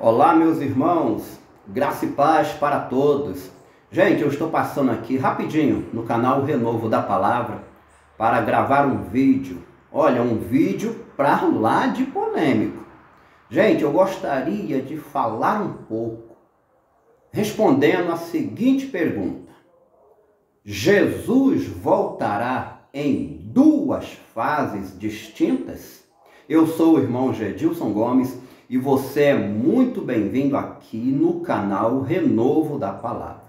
Olá, meus irmãos, graça e paz para todos. Gente, eu estou passando aqui rapidinho no canal Renovo da Palavra para gravar um vídeo. Olha, um vídeo para lá de polêmico. Gente, eu gostaria de falar um pouco respondendo a seguinte pergunta: Jesus voltará em duas fases distintas? Eu sou o irmão Gedilson Gomes e você é muito bem-vindo aqui no canal Renovo da Palavra.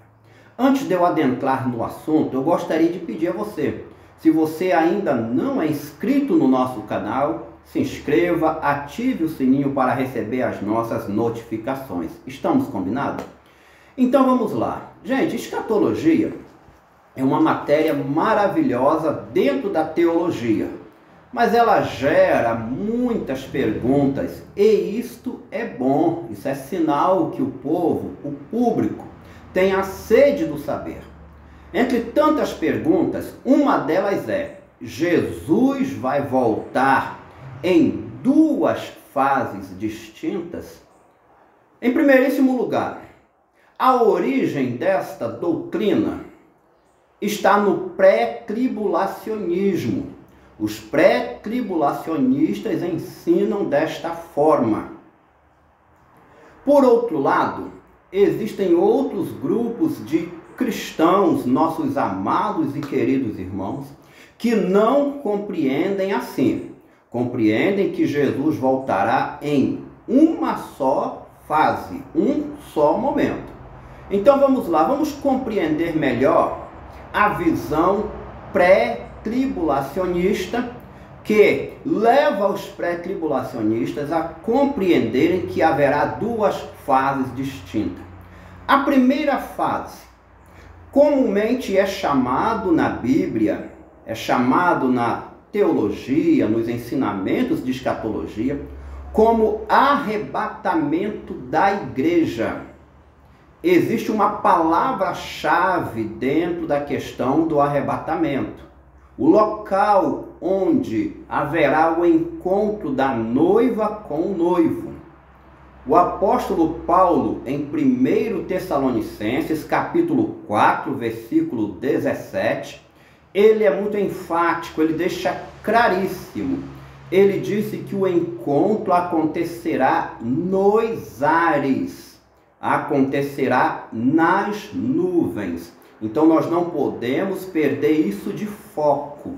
Antes de eu adentrar no assunto, eu gostaria de pedir a você, se você ainda não é inscrito no nosso canal, se inscreva, ative o sininho para receber as nossas notificações. Estamos combinados? Então vamos lá. Gente, escatologia é uma matéria maravilhosa dentro da teologia, mas ela gera muitas perguntas e isto é bom, isso é sinal que o povo, o público, tem a sede do saber. Entre tantas perguntas, uma delas é: Jesus vai voltar em duas fases distintas? Em primeiríssimo lugar, a origem desta doutrina está no pré-tribulacionismo. Os pré-tribulacionistas ensinam desta forma. Por outro lado, existem outros grupos de cristãos, nossos amados e queridos irmãos, que não compreendem assim. Compreendem que Jesus voltará em uma só fase, um só momento. Então vamos lá, vamos compreender melhor a visão pré-tribulacionista, que leva os pré-tribulacionistas a compreenderem que haverá duas fases distintas. A primeira fase, comumente é chamado na Bíblia, é chamado na teologia, nos ensinamentos de escatologia, como arrebatamento da igreja. Existe uma palavra-chave dentro da questão do arrebatamento. O local onde haverá o encontro da noiva com o noivo. O apóstolo Paulo, em 1 Tessalonicenses, capítulo 4, versículo 17, ele é muito enfático, ele deixa claríssimo. Ele disse que o encontro acontecerá nos ares. Acontecerá nas nuvens. Então nós não podemos perder isso de foco.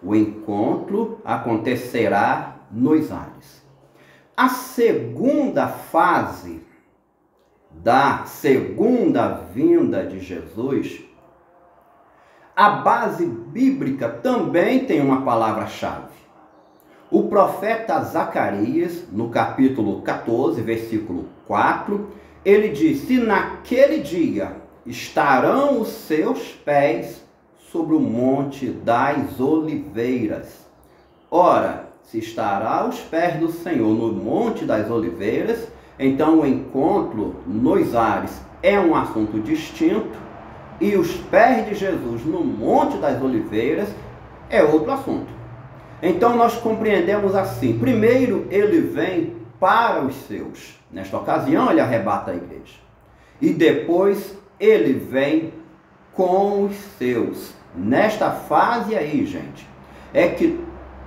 O encontro acontecerá nos ares. A segunda fase da segunda vinda de Jesus, a base bíblica também tem uma palavra-chave. O profeta Zacarias, no capítulo 14, versículo 4, ele diz: se naquele dia estarão os seus pés sobre o monte das oliveiras. Ora, se estará os pés do Senhor no monte das oliveiras, então o encontro nos ares é um assunto distinto, e os pés de Jesus no monte das oliveiras é outro assunto. Então nós compreendemos assim: primeiro ele vem para os seus. Nesta ocasião ele arrebata a igreja. E depois ele vem com os seus. Nesta fase aí, gente, é que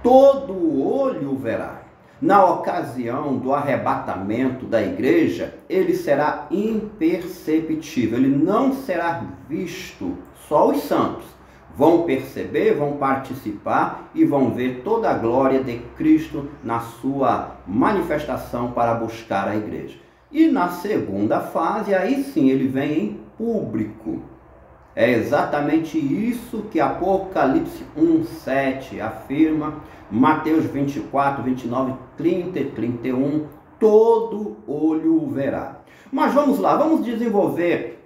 todo olho verá. Na ocasião do arrebatamento da igreja, ele será imperceptível. Ele não será visto. Só os santos vão perceber, vão participar e vão ver toda a glória de Cristo na sua manifestação para buscar a igreja. E na segunda fase, aí sim, ele vem em público. É exatamente isso que Apocalipse 1:7 afirma, Mateus 24, 29, 30 e 31, todo olho o verá. Mas vamos lá, vamos desenvolver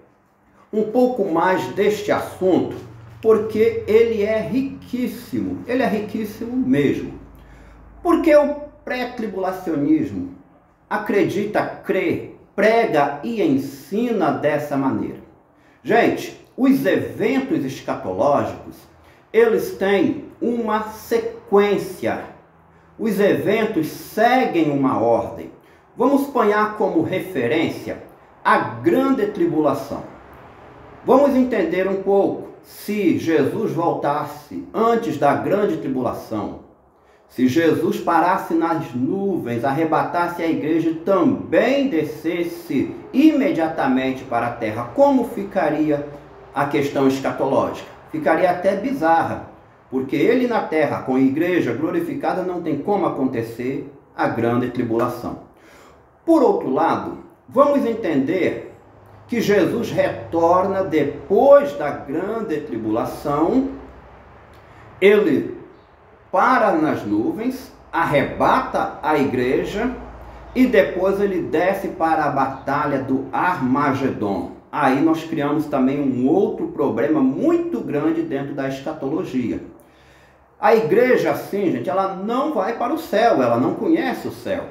um pouco mais deste assunto, porque ele é riquíssimo mesmo. Porque o pré-tribulacionismo acredita, crê, prega e ensina dessa maneira. Gente, os eventos escatológicos, eles têm uma sequência. Os eventos seguem uma ordem. Vamos apanhar como referência a grande tribulação. Vamos entender um pouco. Se Jesus voltasse antes da grande tribulação, se Jesus parasse nas nuvens, arrebatasse a igreja e também descesse imediatamente para a terra, como ficaria a questão escatológica? Ficaria até bizarra, porque ele na terra, com a igreja glorificada, não tem como acontecer a grande tribulação. Por outro lado, vamos entender que Jesus retorna depois da grande tribulação, ele para nas nuvens, arrebata a igreja e depois ele desce para a batalha do Armagedon. Aí nós criamos também um outro problema muito grande dentro da escatologia. A igreja, assim, gente, ela não vai para o céu, ela não conhece o céu.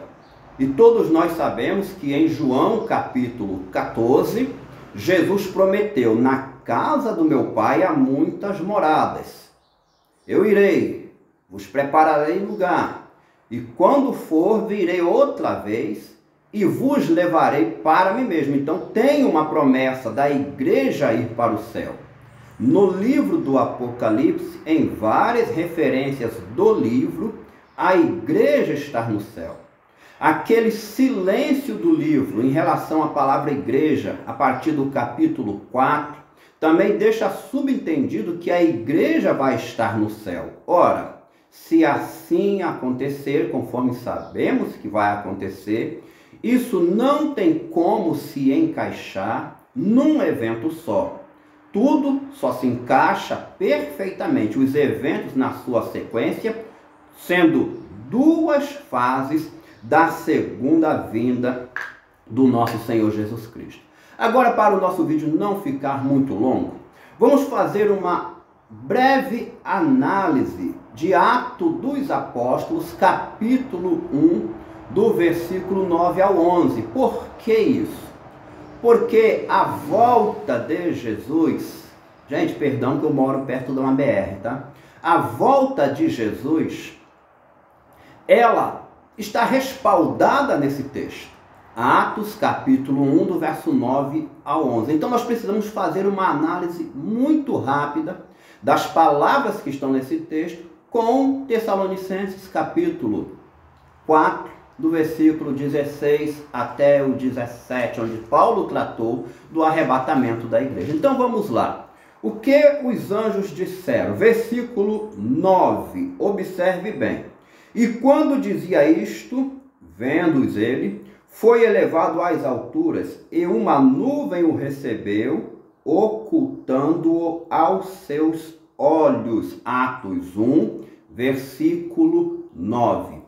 E todos nós sabemos que em João capítulo 14, Jesus prometeu: na casa do meu Pai há muitas moradas. Eu irei, vos prepararei lugar, e quando for, virei outra vez e vos levarei para mim mesmo. Então tem uma promessa da igreja ir para o céu. No livro do Apocalipse, em várias referências do livro, a igreja está no céu. Aquele silêncio do livro em relação à palavra igreja, a partir do capítulo 4, também deixa subentendido que a igreja vai estar no céu. Ora, se assim acontecer, conforme sabemos que vai acontecer, isso não tem como se encaixar num evento só. Tudo só se encaixa perfeitamente, os eventos na sua sequência, sendo duas fases da segunda vinda do nosso Senhor Jesus Cristo. Agora, para o nosso vídeo não ficar muito longo, vamos fazer uma breve análise de Atos dos Apóstolos, capítulo 1, do versículo 9 ao 11. Por que isso? Porque a volta de Jesus, gente, perdão que eu moro perto de uma BR, tá? A volta de Jesus, ela está respaldada nesse texto. Atos, capítulo 1, do verso 9 ao 11. Então nós precisamos fazer uma análise muito rápida das palavras que estão nesse texto com Tessalonicenses, capítulo 4, do versículo 16 até o 17, onde Paulo tratou do arrebatamento da igreja. Então vamos lá. O que os anjos disseram? Versículo 9, observe bem. E quando dizia isto, vendo-os ele, foi elevado às alturas, e uma nuvem o recebeu, ocultando-o aos seus olhos. Atos 1, versículo 9.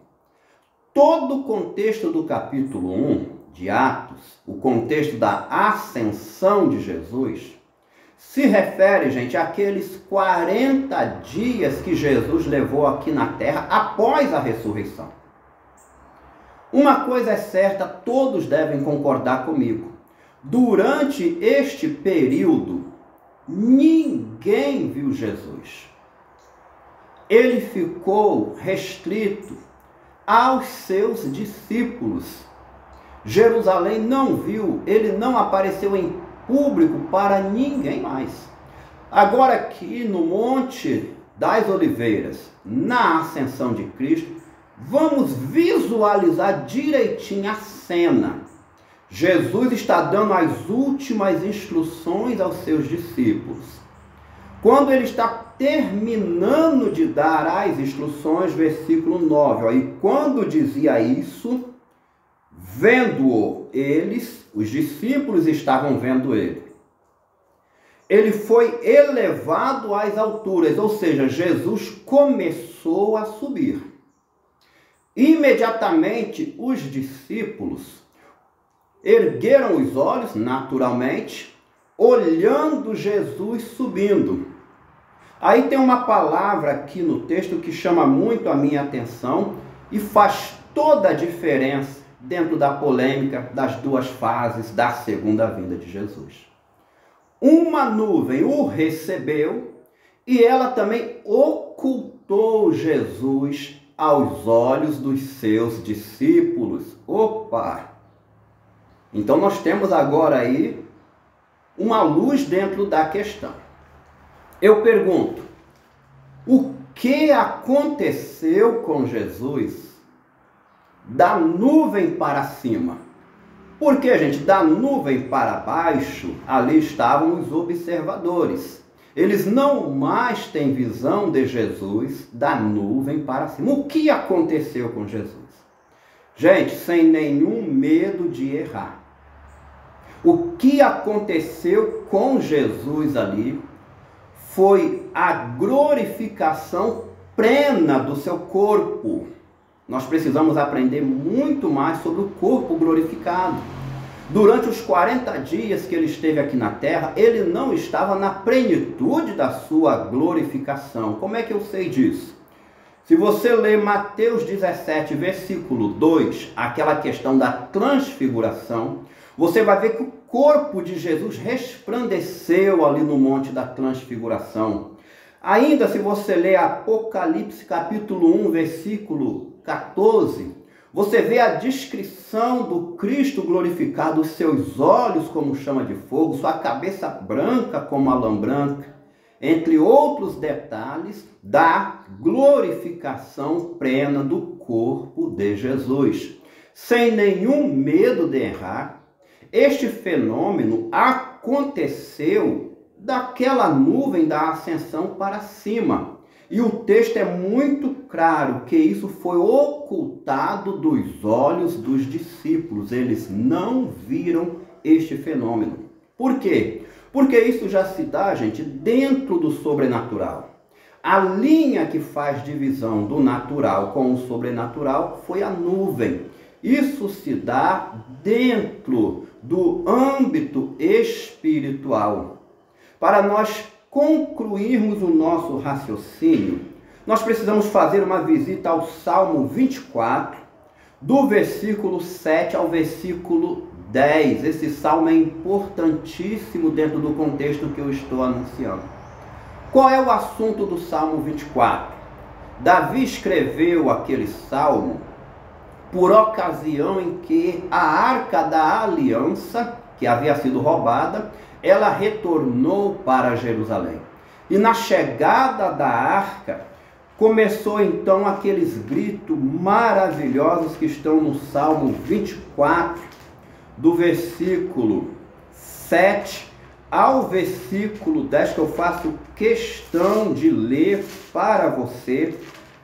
Todo o contexto do capítulo 1 de Atos, o contexto da ascensão de Jesus, se refere, gente, àqueles 40 dias que Jesus levou aqui na terra após a ressurreição. Uma coisa é certa, todos devem concordar comigo. Durante este período, ninguém viu Jesus. Ele ficou restrito aos seus discípulos. Jerusalém não viu, ele não apareceu em público para ninguém mais. Agora aqui no Monte das Oliveiras, na ascensão de Cristo, vamos visualizar direitinho a cena. Jesus está dando as últimas instruções aos seus discípulos. Quando ele está terminando de dar as instruções, versículo 9, ó, e quando dizia isso, vendo-o eles, os discípulos estavam vendo ele. Ele foi elevado às alturas, ou seja, Jesus começou a subir. Imediatamente os discípulos ergueram os olhos, naturalmente, olhando Jesus subindo. Aí tem uma palavra aqui no texto que chama muito a minha atenção e faz toda a diferença dentro da polêmica das duas fases da segunda vinda de Jesus. Uma nuvem o recebeu e ela também ocultou Jesus aos olhos dos seus discípulos. Opa! Então nós temos agora aí uma luz dentro da questão. Eu pergunto, o que aconteceu com Jesus da nuvem para cima? Porque, gente, da nuvem para baixo, ali estavam os observadores. Eles não mais têm visão de Jesus da nuvem para cima. O que aconteceu com Jesus? Gente, sem nenhum medo de errar. O que aconteceu com Jesus ali foi a glorificação plena do seu corpo. Nós precisamos aprender muito mais sobre o corpo glorificado. Durante os 40 dias que ele esteve aqui na terra, ele não estava na plenitude da sua glorificação. Como é que eu sei disso? Se você ler Mateus 17, versículo 2, aquela questão da transfiguração, você vai ver que o corpo de Jesus resplandeceu ali no Monte da Transfiguração. Ainda se você ler Apocalipse capítulo 1, versículo 14, você vê a descrição do Cristo glorificado, os seus olhos como chama de fogo, sua cabeça branca como a lã branca, entre outros detalhes da glorificação plena do corpo de Jesus. Sem nenhum medo de errar, este fenômeno aconteceu daquela nuvem da ascensão para cima. E o texto é muito claro que isso foi ocultado dos olhos dos discípulos. Eles não viram este fenômeno. Por quê? Porque isso já se dá, gente, dentro do sobrenatural. A linha que faz divisão do natural com o sobrenatural foi a nuvem. Isso se dá dentro do âmbito espiritual. Para nós concluirmos o nosso raciocínio, nós precisamos fazer uma visita ao Salmo 24, do versículo 7 ao versículo 10. Esse salmo é importantíssimo dentro do contexto que eu estou anunciando. Qual é o assunto do Salmo 24? Davi escreveu aquele salmo por ocasião em que a Arca da Aliança, que havia sido roubada, ela retornou para Jerusalém. E na chegada da arca, começou então aqueles gritos maravilhosos que estão no Salmo 24, do versículo 7 ao versículo 10, que eu faço questão de ler para você,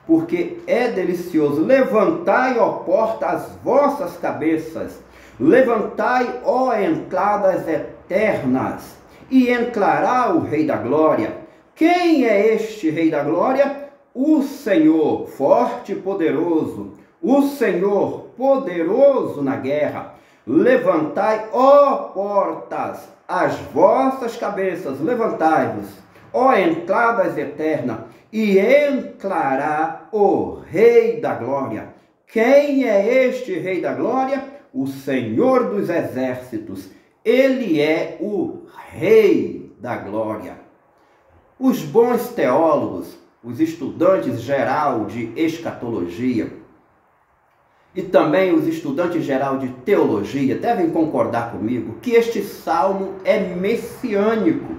porque é delicioso. Levantai, ó porta, as vossas cabeças, levantai, ó entradas eternas, e entrará o Rei da Glória. Quem é este Rei da Glória? O Senhor, forte e poderoso, o Senhor, poderoso na guerra. Levantai, ó portas, as vossas cabeças, levantai-vos, ó entradas eternas, e entrará o Rei da Glória. Quem é este Rei da Glória? O Senhor dos Exércitos. Ele é o Rei da Glória. Os bons teólogos, os estudantes geral de escatologia e também os estudantes geral de teologia devem concordar comigo que este salmo é messiânico.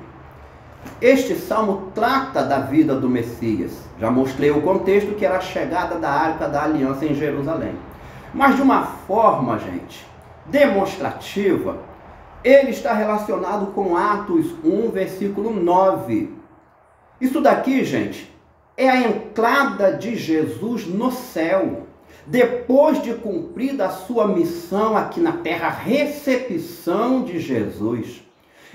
Este salmo trata da vida do Messias. Já mostrei o contexto, que era a chegada da Arca da Aliança em Jerusalém. Mas de uma forma, gente, demonstrativa, ele está relacionado com Atos 1, versículo 9. Isso daqui, gente, é a entrada de Jesus no céu. Depois de cumprida a sua missão aqui na terra, a recepção de Jesus.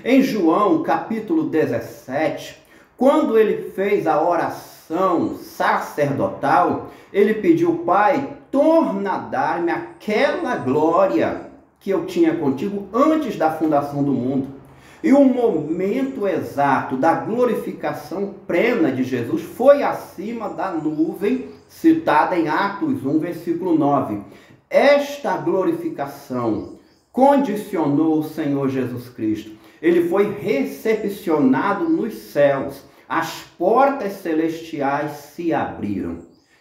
Em João, capítulo 17, quando ele fez a oração sacerdotal, ele pediu: Pai, torna a dar-me aquela glória que eu tinha contigo antes da fundação do mundo. E o momento exato da glorificação plena de Jesus foi acima da nuvem, citada em Atos 1, versículo 9. Esta glorificação condicionou o Senhor Jesus Cristo. Ele foi recepcionado nos céus. As portas celestiais se abriram.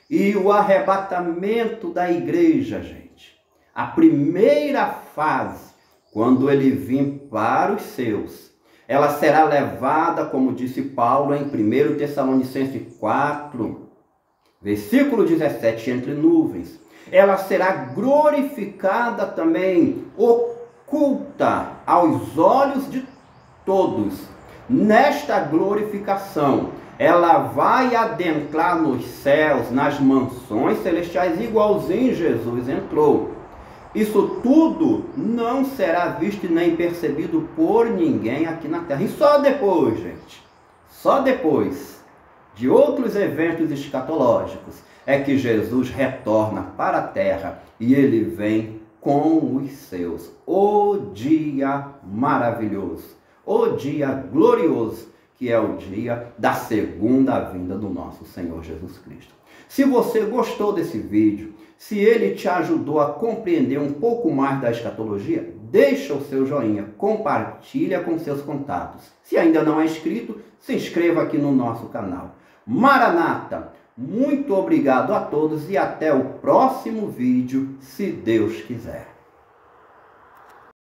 e o arrebatamento da igreja, gente. A primeira fase, quando ele vir para os seus, ela será levada, como disse Paulo em 1 Tessalonicenses 4, versículo 17, entre nuvens. Ela será glorificada também, oculta aos olhos de todos. Nesta glorificação, ela vai adentrar nos céus, nas mansões celestiais, igualzinho Jesus entrou. Isso tudo não será visto nem percebido por ninguém aqui na terra. E só depois, gente, só depois de outros eventos escatológicos, é que Jesus retorna para a terra e ele vem com os seus. O dia maravilhoso, o dia glorioso, que é o dia da segunda vinda do nosso Senhor Jesus Cristo. Se você gostou desse vídeo, se ele te ajudou a compreender um pouco mais da escatologia, deixa o seu joinha, compartilha com seus contatos. Se ainda não é inscrito, se inscreva aqui no nosso canal. Maranata, muito obrigado a todos e até o próximo vídeo, se Deus quiser.